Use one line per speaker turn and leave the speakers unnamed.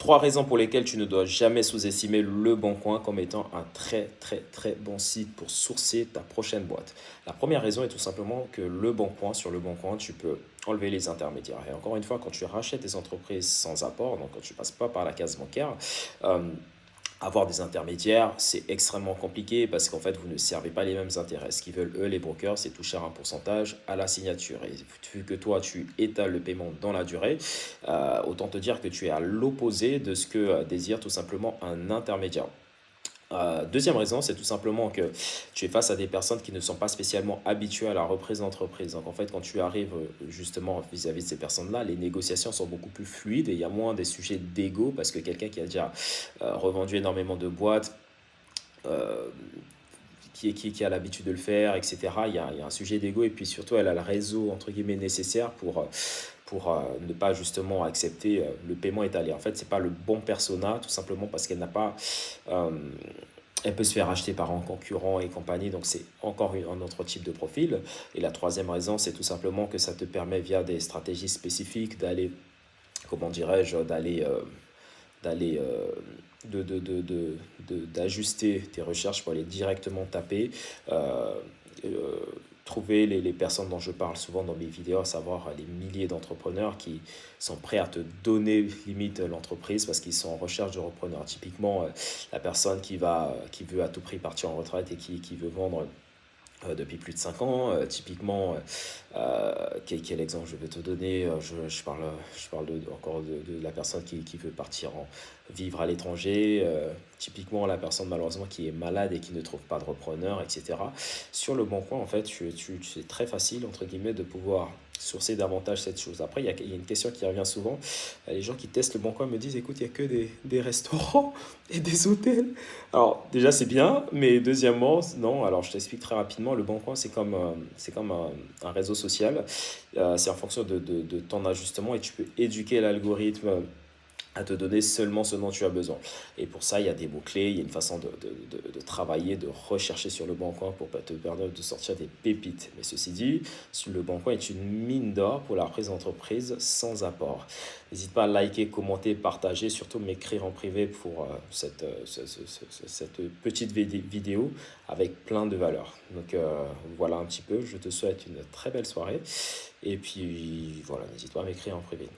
Trois raisons pour lesquelles tu ne dois jamais sous-estimer Le Bon Coin comme étant un très très très bon site pour sourcer ta prochaine boîte. La première raison est tout simplement que Le Bon Coin, sur Le Bon Coin, tu peux enlever les intermédiaires. Et encore une fois, quand tu rachètes des entreprises sans apport, donc quand tu passes pas par la case bancaire, euh, avoir des intermédiaires, c'est extrêmement compliqué parce qu'en fait, vous ne servez pas les mêmes intérêts. Ce qu'ils veulent, eux, les brokers, c'est toucher un pourcentage à la signature. Et vu que toi, tu étales le paiement dans la durée, autant te dire que tu es à l'opposé de ce que désire tout simplement un intermédiaire. Deuxième raison, c'est tout simplement que tu es face à des personnes qui ne sont pas spécialement habituées à la reprise d'entreprise. Donc en fait, quand tu arrives justement vis-à-vis de ces personnes-là, les négociations sont beaucoup plus fluides et il y a moins des sujets d'ego parce que quelqu'un qui a déjà revendu énormément de boîtes, euh, qui a l'habitude de le faire, etc. Il y a un sujet d'ego et puis surtout elle a le réseau entre guillemets nécessaire pour ne pas justement accepter le paiement étalé. En fait, c'est pas le bon persona tout simplement parce qu'elle n'a pas euh, elle peut se faire acheter par un concurrent et compagnie, donc c'est encore un autre type de profil. Et la troisième raison, c'est tout simplement que ça te permet via des stratégies spécifiques d'aller, comment dirais-je, d'aller d'ajuster tes recherches pour aller directement taper, euh, euh, trouver les personnes dont je parle souvent dans mes vidéos, à savoir les milliers d'entrepreneurs qui sont prêts à te donner limite l'entreprise parce qu'ils sont en recherche de repreneurs. Typiquement, la personne qui veut à tout prix partir en retraite et qui veut vendre depuis plus de 5 ans. Typiquement, quel exemple je vais te donner? Je parle encore de la personne qui veut partir vivre à l'étranger. Typiquement, la personne malheureusement qui est malade et qui ne trouve pas de repreneur, etc. Sur le bon coin, en fait, c'est très facile, entre guillemets, de pouvoir sourcer davantage cette chose. Après, il y a une question qui revient souvent. Les gens qui testent le bon coin me disent, écoute, il n'y a que des restaurants et des hôtels. Alors, déjà, c'est bien, mais deuxièmement, non. Alors, je t'explique très rapidement. Le Bon Coin, c'est comme un réseau social. C'est en fonction de ton ajustement et tu peux éduquer l'algorithme à te donner seulement ce dont tu as besoin. Et pour ça, il y a des mots-clés, il y a une façon de travailler, de rechercher sur le bon coin pour te permettre de sortir des pépites. Mais ceci dit, le bon coin est une mine d'or pour la reprise d'entreprise sans apport. N'hésite pas à liker, commenter, partager, surtout m'écrire en privé pour cette petite vidéo avec plein de valeurs. Donc voilà un petit peu, je te souhaite une très belle soirée. Et puis voilà, n'hésite pas à m'écrire en privé.